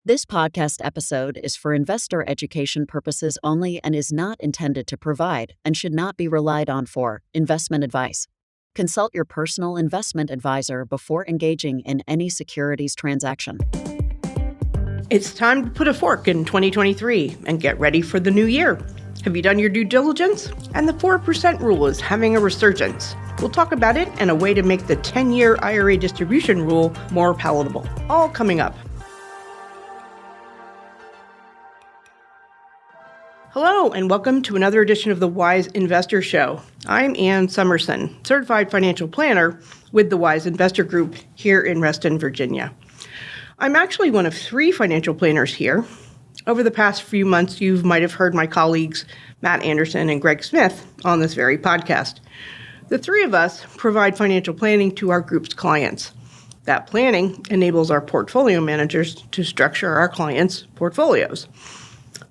This podcast episode is for investor education purposes only and is not intended to provide and should not be relied on for investment advice. Consult your personal investment advisor before engaging in any securities transaction. It's time to put a fork in 2023 and get ready for the new year. Have you done your due diligence? And the 4% rule is having a resurgence. We'll talk about it and a way to make the 10-year IRA distribution rule more palatable. All coming up. Hello, and welcome to another edition of the Wise Investor Show. I'm Ann Summerson, certified financial planner with the Wise Investor Group here in Reston, Virginia. I'm actually one of 3 financial planners here. Over the past few months, you might have heard my colleagues, Matt Anderson and Greg Smith, on this very podcast. The 3 of us provide financial planning to our group's clients. That planning enables our portfolio managers to structure our clients' portfolios.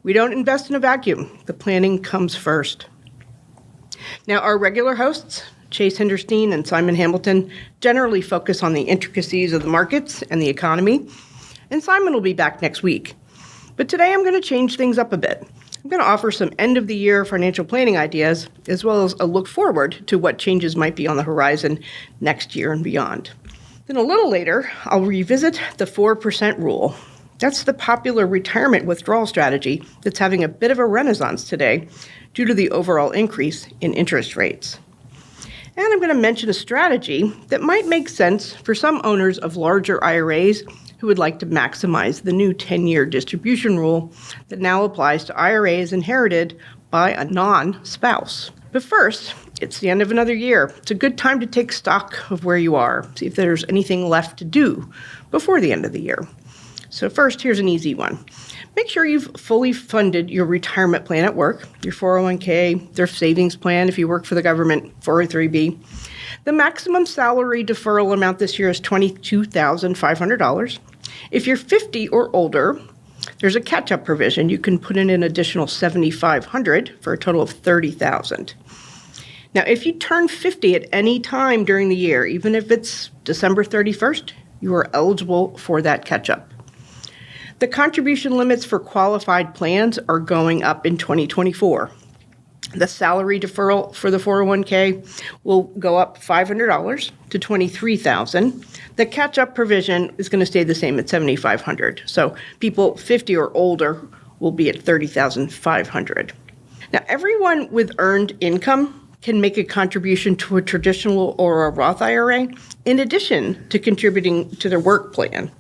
We don't invest in a vacuum. The planning comes first. Now, our regular hosts, Chase Hinderstein and Simon Hamilton, generally focus on the intricacies of the markets and the economy, and Simon will be back next week. But today I'm going to change things up a bit. I'm going to offer some end-of-the-year financial planning ideas, as well as a look forward to what changes might be on the horizon next year and beyond. Then a little later, I'll revisit the 4% rule. That's the popular retirement withdrawal strategy that's having a bit of a renaissance today due to the overall increase in interest rates. And I'm going to mention a strategy that might make sense for some owners of larger IRAs who would like to maximize the new 10-year distribution rule that now applies to IRAs inherited by a non-spouse. But first, it's the end of another year. It's a good time to take stock of where you are, see if there's anything left to do before the end of the year. So first, here's an easy one. Make sure you've fully funded your retirement plan at work, your 401k, their savings plan if you work for the government, 403b. The maximum salary deferral amount this year is $22,500. If you're 50 or older, there's a catch-up provision. You can put in an additional $7,500 for a total of $30,000. Now, if you turn 50 at any time during the year, even if it's December 31st, you are eligible for that catch-up. The contribution limits for qualified plans are going up in 2024. The salary deferral for the 401k will go up $500 to $23,000. The catch-up provision is going to stay the same at $7,500. So people 50 or older will be at $30,500. Now, everyone with earned income can make a contribution to a traditional or a Roth IRA in addition to contributing to their work plan.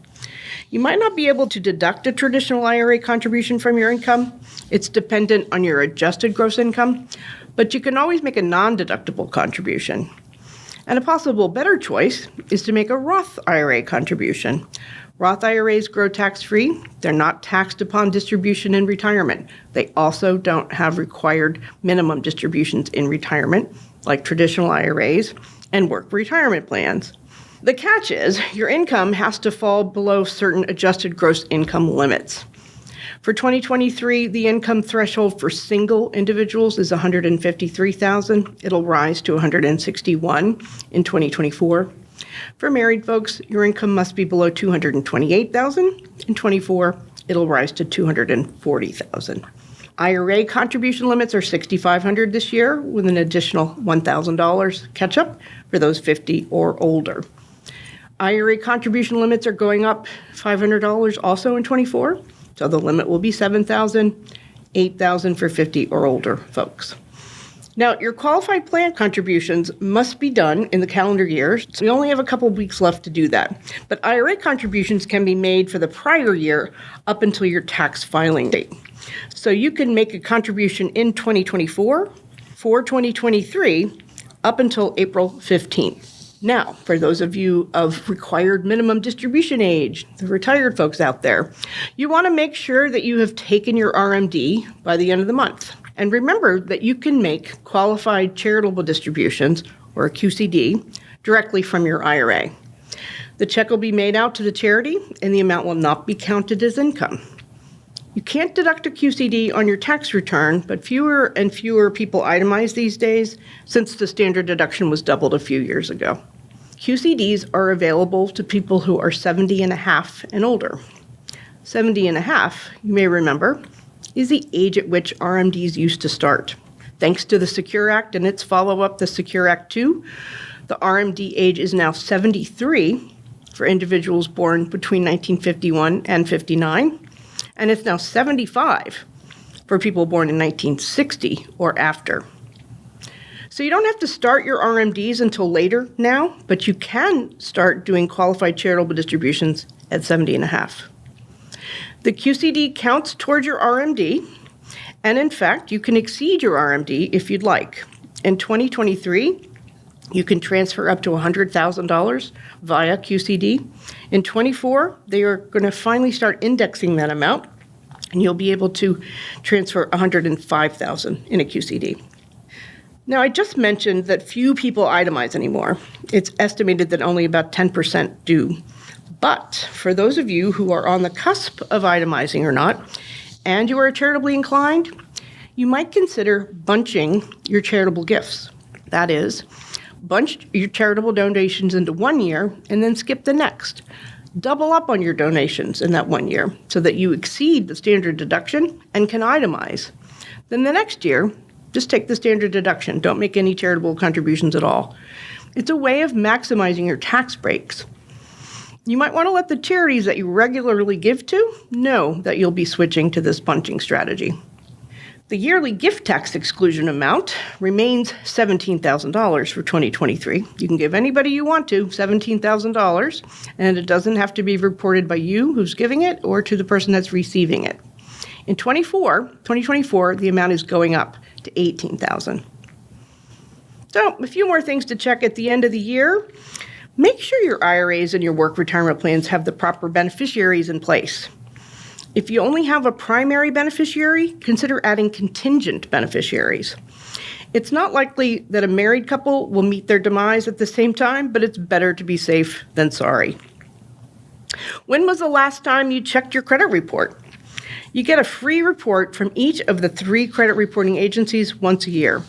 You might not be able to deduct a traditional IRA contribution from your income. It's dependent on your adjusted gross income, but you can always make a non-deductible contribution. And a possible better choice is to make a Roth IRA contribution. Roth IRAs grow tax-free. They're not taxed upon distribution in retirement. They also don't have required minimum distributions in retirement, like traditional IRAs and work retirement plans. The catch is your income has to fall below certain adjusted gross income limits. For 2023, the income threshold for single individuals is $153,000. It'll rise to $161,000 in 2024. For married folks, your income must be below $228,000. In 24, it'll rise to $240,000. IRA contribution limits are $6,500 this year, with an additional $1,000 catch-up for those 50 or older. IRA contribution limits are going up $500 also in 24, so the limit will be $7,000, $8,000 for 50 or older folks. Now, your qualified plan contributions must be done in the calendar year. So we only have a couple of weeks left to do that. But IRA contributions can be made for the prior year up until your tax filing date. So you can make a contribution in 2024 for 2023 up until April 15th. Now, for those of you of required minimum distribution age, the retired folks out there, you want to make sure that you have taken your RMD by the end of the month. And remember that you can make qualified charitable distributions, or a QCD, directly from your IRA. The check will be made out to the charity, and the amount will not be counted as income. You can't deduct a QCD on your tax return, but fewer and fewer people itemize these days since the standard deduction was doubled a few years ago. QCDs are available to people who are 70 and a half and older. 70 and a half, you may remember, is the age at which RMDs used to start. Thanks to the Secure Act and its follow-up, the Secure Act 2, the RMD age is now 73 for individuals born between 1951 and 59, and it's now 75 for people born in 1960 or after. So you don't have to start your RMDs until later now, but you can start doing qualified charitable distributions at 70 and a half. The QCD counts towards your RMD, and in fact, you can exceed your RMD if you'd like. In 2023, you can transfer up to $100,000 via QCD. In 24, they are going to finally start indexing that amount, and you'll be able to transfer $105,000 in a QCD. Now, I just mentioned that few people itemize anymore. It's estimated that only about 10% do. But for those of you who are on the cusp of itemizing or not, and you are charitably inclined, you might consider bunching your charitable gifts. That is, bunch your charitable donations into 1 year and then skip the next. Double up on your donations in that 1 year so that you exceed the standard deduction and can itemize. Then the next year, just take the standard deduction. Don't make any charitable contributions at all. It's a way of maximizing your tax breaks. You might want to let the charities that you regularly give to know that you'll be switching to this bunching strategy. The yearly gift tax exclusion amount remains $17,000 for 2023. You can give anybody you want to $17,000, and it doesn't have to be reported by you who's giving it or to the person that's receiving it. In 2024, the amount is going up to $18,000. So, a few more things to check at the end of the year. Make sure your IRAs and your work retirement plans have the proper beneficiaries in place. If you only have a primary beneficiary, consider adding contingent beneficiaries. It's not likely that a married couple will meet their demise at the same time, but it's better to be safe than sorry. When was the last time you checked your credit report? You get a free report from each of the 3 credit reporting agencies once a year.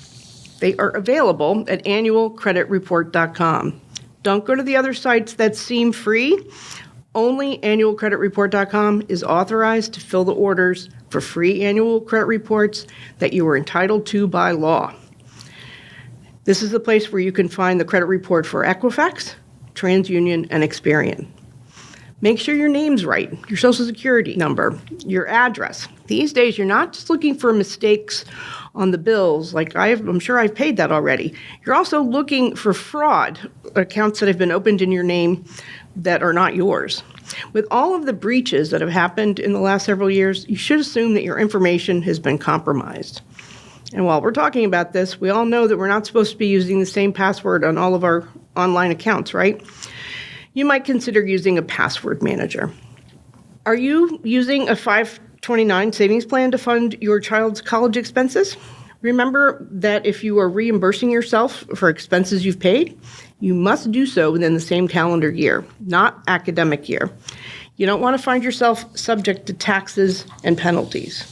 They are available at annualcreditreport.com. Don't go to the other sites that seem free. Only annualcreditreport.com is authorized to fill the orders for free annual credit reports that you are entitled to by law. This is the place where you can find the credit report for Equifax, TransUnion, and Experian. Make sure your name's right, your social security number, your address. These days, you're not just looking for mistakes on the bills, like I'm sure I've paid that already. You're also looking for fraud, accounts that have been opened in your name that are not yours. With all of the breaches that have happened in the last several years, you should assume that your information has been compromised. And while we're talking about this, we all know that we're not supposed to be using the same password on all of our online accounts, right? You might consider using a password manager. Are you using a 529 savings plan to fund your child's college expenses? Remember that if you are reimbursing yourself for expenses you've paid, you must do so within the same calendar year, not academic year. You don't want to find yourself subject to taxes and penalties.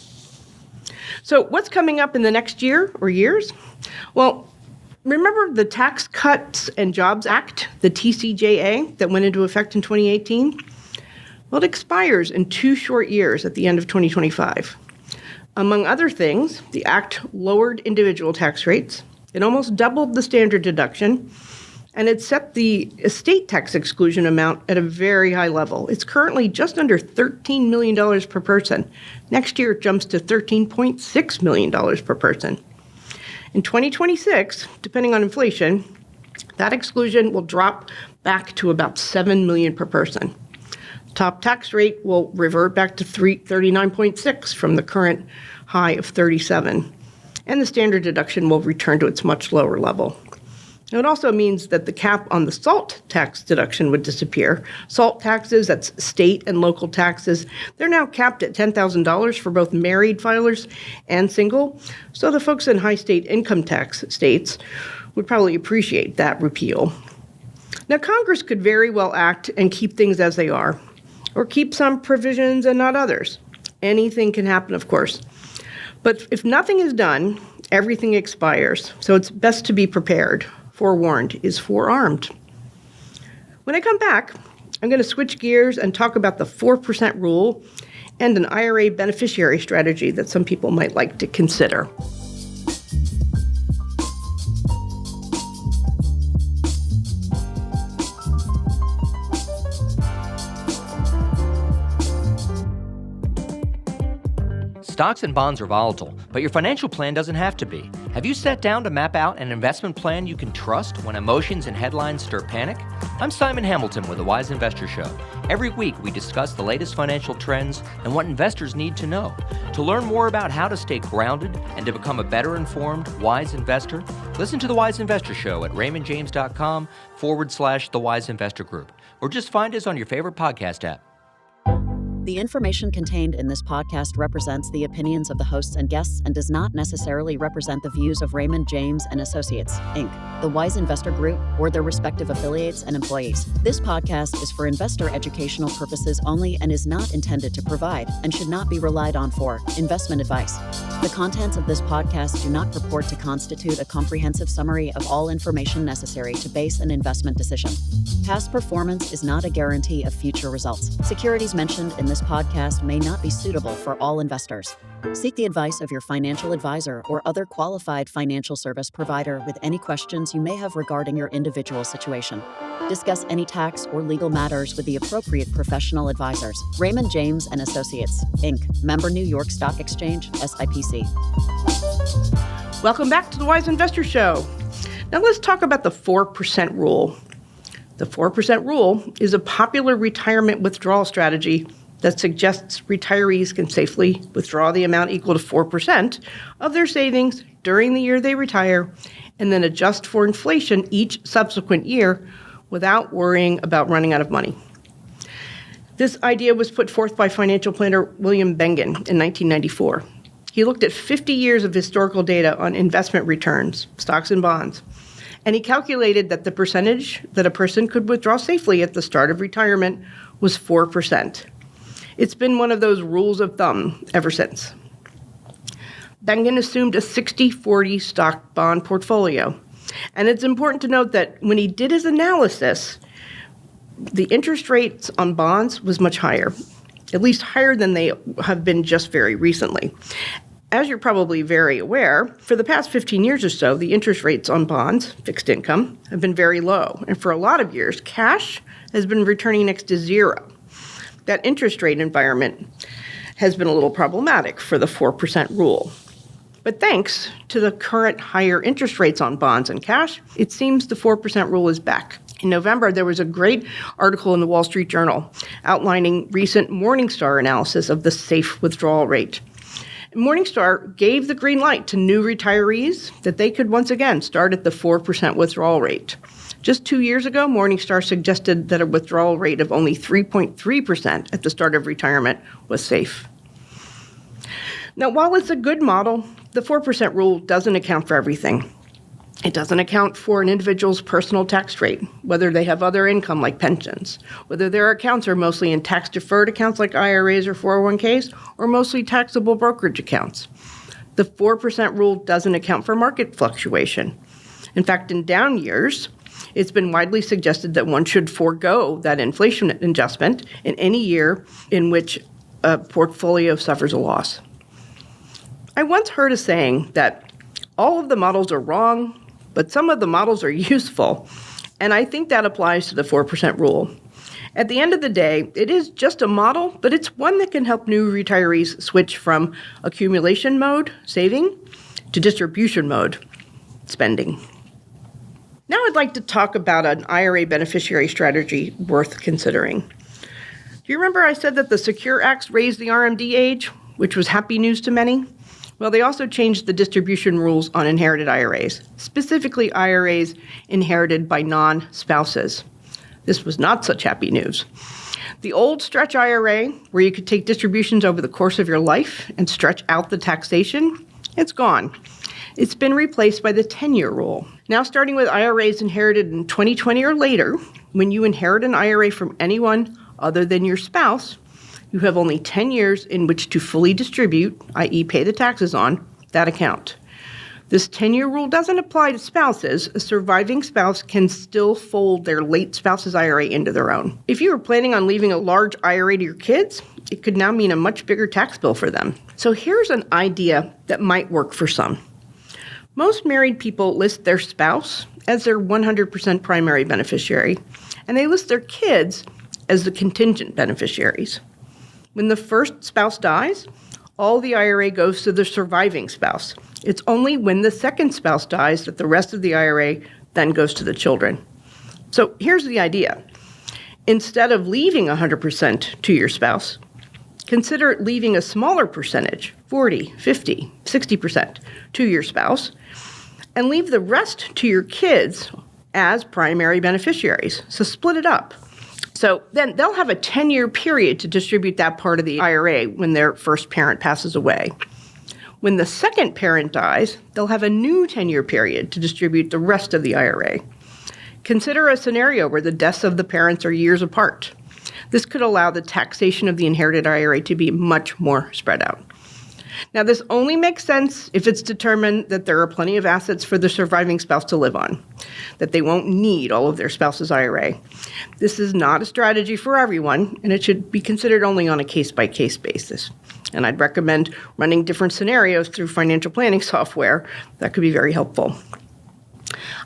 So what's coming up in the next year or years? Well, remember the Tax Cuts and Jobs Act, the TCJA, that went into effect in 2018? Well, it expires in 2 short years at the end of 2025. Among other things, the Act lowered individual tax rates, it almost doubled the standard deduction, and it set the estate tax exclusion amount at a very high level. It's currently just under $13 million per person. Next year, it jumps to $13.6 million per person. In 2026, depending on inflation, that exclusion will drop back to about $7 million per person. Top tax rate will revert back to 39.6 from the current high of 37, and the standard deduction will return to its much lower level. It also means that the cap on the SALT tax deduction would disappear. SALT taxes, that's state and local taxes, they're now capped at $10,000 for both married filers and single. So the folks in high state income tax states would probably appreciate that repeal. Now, Congress could very well act and keep things as they are, or keep some provisions and not others. Anything can happen, of course. But if nothing is done, everything expires. So it's best to be prepared. Forewarned is forearmed. When I come back, I'm going to switch gears and talk about the 4% rule and an IRA beneficiary strategy that some people might like to consider. Stocks and bonds are volatile, but your financial plan doesn't have to be. Have you sat down to map out an investment plan you can trust when emotions and headlines stir panic? I'm Simon Hamilton with the Wise Investor Show. Every week we discuss the latest financial trends and what investors need to know. To learn more about how to stay grounded and to become a better informed, wise investor, listen to the Wise Investor Show at raymondjames.com/The Wise Investor Group, or just find us on your favorite podcast app. The information contained in this podcast represents the opinions of the hosts and guests and does not necessarily represent the views of Raymond James and Associates, Inc., the Wise Investor Group, or their respective affiliates and employees. This podcast is for investor educational purposes only and is not intended to provide and should not be relied on for investment advice. The contents of this podcast do not purport to constitute a comprehensive summary of all information necessary to base an investment decision. Past performance is not a guarantee of future results. Securities mentioned in this podcast may not be suitable for all investors. Seek the advice of your financial advisor or other qualified financial service provider with any questions you may have regarding your individual situation. Discuss any tax or legal matters with the appropriate professional advisors. Raymond James and Associates, Inc., member New York Stock Exchange, SIPC. Welcome back to the Wise Investor Show. Now let's talk about the 4% rule. The 4% rule is a popular retirement withdrawal strategy that suggests retirees can safely withdraw the amount equal to 4% of their savings during the year they retire and then adjust for inflation each subsequent year without worrying about running out of money. This idea was put forth by financial planner William Bengen in 1994. He looked at 50 years of historical data on investment returns, stocks and bonds, and he calculated that the percentage that a person could withdraw safely at the start of retirement was 4%. It's been one of those rules of thumb ever since. Bengen assumed a 60-40 stock bond portfolio. And it's important to note that when he did his analysis, the interest rates on bonds was much higher, at least higher than they have been just very recently. As you're probably very aware, for the past 15 years or so, the interest rates on bonds, fixed income, have been very low. And for a lot of years, cash has been returning next to zero. That interest rate environment has been a little problematic for the 4% rule. But thanks to the current higher interest rates on bonds and cash, it seems the 4% rule is back. In November, there was a great article in the Wall Street Journal outlining recent Morningstar analysis of the safe withdrawal rate. Morningstar gave the green light to new retirees that they could once again start at the 4% withdrawal rate. Just 2 years ago, Morningstar suggested that a withdrawal rate of only 3.3% at the start of retirement was safe. Now, while it's a good model, the 4% rule doesn't account for everything. It doesn't account for an individual's personal tax rate, whether they have other income like pensions, whether their accounts are mostly in tax-deferred accounts like IRAs or 401ks, or mostly taxable brokerage accounts. The 4% rule doesn't account for market fluctuation. In fact, in down years, it's been widely suggested that one should forego that inflation adjustment in any year in which a portfolio suffers a loss. I once heard a saying that all of the models are wrong, but some of the models are useful, and I think that applies to the 4% rule. At the end of the day, it is just a model, but it's one that can help new retirees switch from accumulation mode, saving, to distribution mode, spending. Now I'd like to talk about an IRA beneficiary strategy worth considering. Do you remember I said that the Secure Acts raised the RMD age, which was happy news to many? Well, they also changed the distribution rules on inherited IRAs, specifically IRAs inherited by non-spouses. This was not such happy news. The old stretch IRA, where you could take distributions over the course of your life and stretch out the taxation, it's gone. It's been replaced by the 10-year rule. Now, starting with IRAs inherited in 2020 or later, when you inherit an IRA from anyone other than your spouse, you have only 10 years in which to fully distribute, i.e. pay the taxes on, that account. This 10-year rule doesn't apply to spouses. A surviving spouse can still fold their late spouse's IRA into their own. If you were planning on leaving a large IRA to your kids, it could now mean a much bigger tax bill for them. So here's an idea that might work for some. Most married people list their spouse as their 100% primary beneficiary, and they list their kids as the contingent beneficiaries. When the first spouse dies, all the IRA goes to the surviving spouse. It's only when the second spouse dies that the rest of the IRA then goes to the children. So here's the idea. Instead of leaving 100% to your spouse, consider leaving a smaller percentage, 40, 50, 60%, to your spouse, and leave the rest to your kids as primary beneficiaries. So split it up. So then they'll have a 10-year period to distribute that part of the IRA when their first parent passes away. When the second parent dies, they'll have a new 10-year period to distribute the rest of the IRA. Consider a scenario where the deaths of the parents are years apart. This could allow the taxation of the inherited IRA to be much more spread out. Now, this only makes sense if it's determined that there are plenty of assets for the surviving spouse to live on, that they won't need all of their spouse's IRA. This is not a strategy for everyone, and it should be considered only on a case-by-case basis. And I'd recommend running different scenarios through financial planning software. That could be very helpful.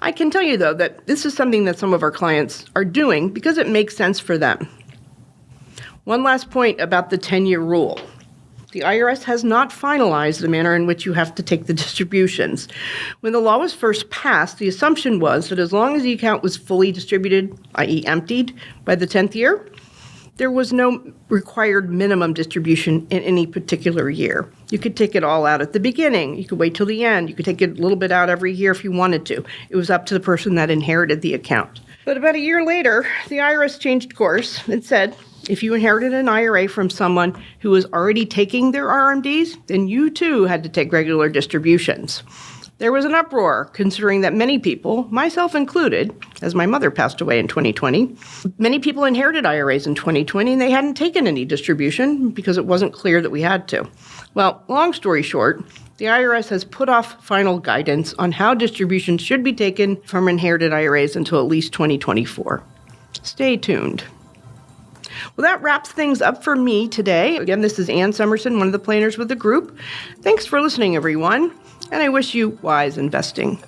I can tell you, though, that this is something that some of our clients are doing because it makes sense for them. One last point about the 10-year rule. The IRS has not finalized the manner in which you have to take the distributions. When the law was first passed, the assumption was that as long as the account was fully distributed, i.e. emptied, by the 10th year, there was no required minimum distribution in any particular year. You could take it all out at the beginning. You could wait till the end. You could take it a little bit out every year if you wanted to. It was up to the person that inherited the account. But about a year later, the IRS changed course and said, if you inherited an IRA from someone who was already taking their RMDs, then you too had to take regular distributions. There was an uproar, considering that many people, myself included, as my mother passed away in 2020, many people inherited IRAs in 2020 and they hadn't taken any distribution because it wasn't clear that we had to. Well, long story short, the IRS has put off final guidance on how distributions should be taken from inherited IRAs until at least 2024. Stay tuned. Well, that wraps things up for me today. Again, this is Ann Summerson, one of the planners with the group. Thanks for listening, everyone, and I wish you wise investing.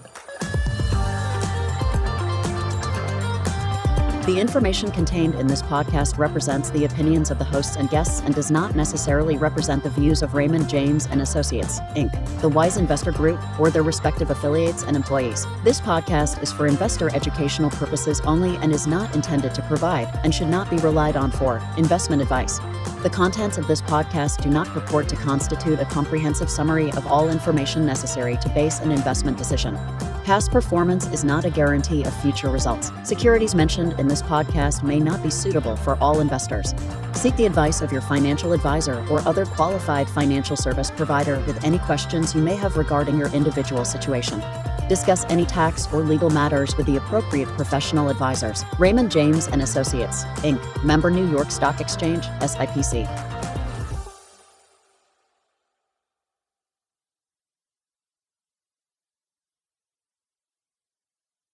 The information contained in this podcast represents the opinions of the hosts and guests and does not necessarily represent the views of Raymond James and Associates, Inc., the Wise Investor Group, or their respective affiliates and employees. This podcast is for investor educational purposes only and is not intended to provide and should not be relied on for investment advice. The contents of this podcast do not purport to constitute a comprehensive summary of all information necessary to base an investment decision. Past performance is not a guarantee of future results. Securities mentioned in this podcast may not be suitable for all investors. Seek the advice of your financial advisor or other qualified financial service provider with any questions you may have regarding your individual situation. Discuss any tax or legal matters with the appropriate professional advisors. Raymond James and Associates, Inc., member New York Stock Exchange, SIPC.